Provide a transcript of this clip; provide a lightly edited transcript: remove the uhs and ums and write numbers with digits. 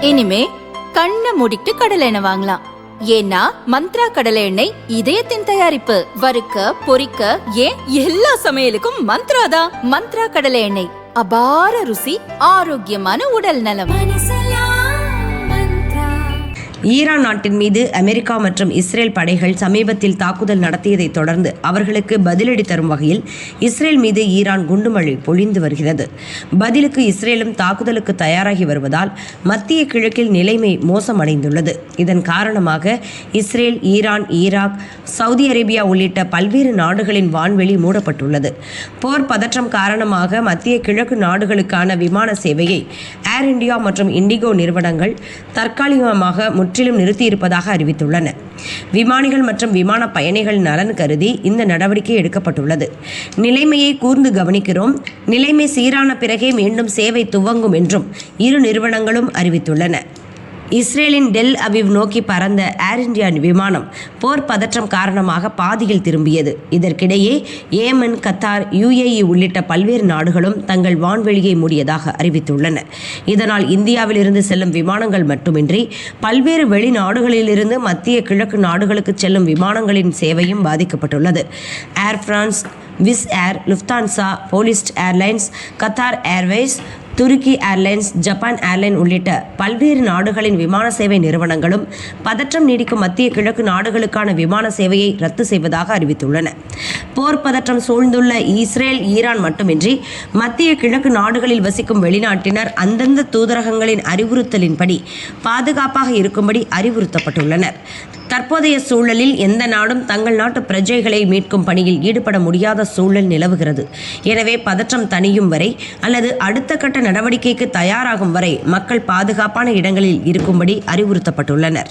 இனிமே கண்ணை மூடிட்டு கடலை எண்ணெய் வாங்கலாம். ஏன்னா மந்த்ரா கடலை எண்ணெய் இதயத்தின் தயாரிப்பு. வறுக்க பொரிக்க ஏன் எல்லா சமையலுக்கும் மந்த்ரா தான். மந்த்ரா கடலை எண்ணெய், அபார ருசி, ஆரோக்கியமான உடல் நலம். ஈரான் நாட்டின் மீது அமெரிக்கா மற்றும் இஸ்ரேல் படைகள் சமீபத்தில் தாக்குதல் நடத்தியதை தொடர்ந்து அவர்களுக்கு பதிலடி தரும் வகையில் இஸ்ரேல் மீது ஈரான் குண்டுமழை பொழிந்து வருகிறது. பதிலுக்கு இஸ்ரேலும் தாக்குதலுக்கு தயாராகி வருவதால் மத்திய கிழக்கில் நிலைமை மோசமடைந்துள்ளது. இதன் காரணமாக Israel, Iran, Iraq, Saudi Arabia உள்ளிட்ட பல்வேறு நாடுகளின் வான்வெளி மூடப்பட்டுள்ளது. போர் பதற்றம் காரணமாக மத்திய கிழக்கு நாடுகளுக்கான விமான சேவையை ஏர் இந்தியா மற்றும் இண்டிகோ நிறுவனங்கள் தற்காலிகமாக முற்றிலும் நிறுத்தியிருப்பதாக அறிவித்துள்ளன. விமானிகள் மற்றும் விமான பயணிகள் நலன் கருதி இந்த நடவடிக்கை எடுக்கப்பட்டுள்ளது. நிலைமையை கூர்ந்து கவனிக்கிறோம். நிலைமை சீரான பிறகே மீண்டும் சேவை துவங்கும் என்றும் இரு நிறுவனங்களும் அறிவித்துள்ளன. இஸ்ரேலின் டெல் அவிவ் நோக்கி பறந்த ஏர் இந்தியா விமானம் போர் பதற்றம் காரணமாக பாதியில் திரும்பியது. இதற்கிடையே ஏமன், கத்தார், UAE உள்ளிட்ட பல்வேறு நாடுகளும் தங்கள் வான்வெளியை மூடியதாக அறிவித்துள்ளன. இதனால் இந்தியாவிலிருந்து செல்லும் விமானங்கள் மட்டுமின்றி பல்வேறு வெளிநாடுகளிலிருந்து மத்திய கிழக்கு நாடுகளுக்கு செல்லும் விமானங்களின் சேவையும் பாதிக்கப்பட்டுள்ளது. ஏர் பிரான்ஸ், விஸ் ஏர், லுஃப்தான்சா, போலிஸ்ட் ஏர்லைன்ஸ், கத்தார் ஏர்வேஸ், துருக்கி ஏர்லைன்ஸ், ஜப்பான் ஏர்லைன் உள்ளிட்ட பல்வேறு நாடுகளின் விமான சேவை நிறுவனங்களும் பதற்றம் நீடிக்கும் மத்திய கிழக்கு நாடுகளுக்கான விமான சேவையை ரத்து செய்வதாக அறிவித்துள்ளன. போர் பதற்றம் சூழ்ந்துள்ள இஸ்ரேல், ஈரான் மட்டுமின்றி மத்திய கிழக்கு நாடுகளில் வசிக்கும் வெளிநாட்டினர் அந்தந்த தூதரகங்களின் அறிவுறுத்தலின்படி பாதுகாப்பாக இருக்கும்படி அறிவுறுத்தப்பட்டுள்ளனர். தற்போதைய சூழலில் எந்த நாடும் தங்கள் நாட்டு பிரஜைகளை மீட்கும் பணியில் ஈடுபட முடியாத சூழல் நிலவுகிறது. எனவே பதற்றம் தணியும் வரை அல்லது அடுத்த கட்ட நடவடிக்கைக்கு தயாராகும் வரை மக்கள் பாதுகாப்பான இடங்களில் இருக்கும்படி அறிவுறுத்தப்பட்டுள்ளனர்.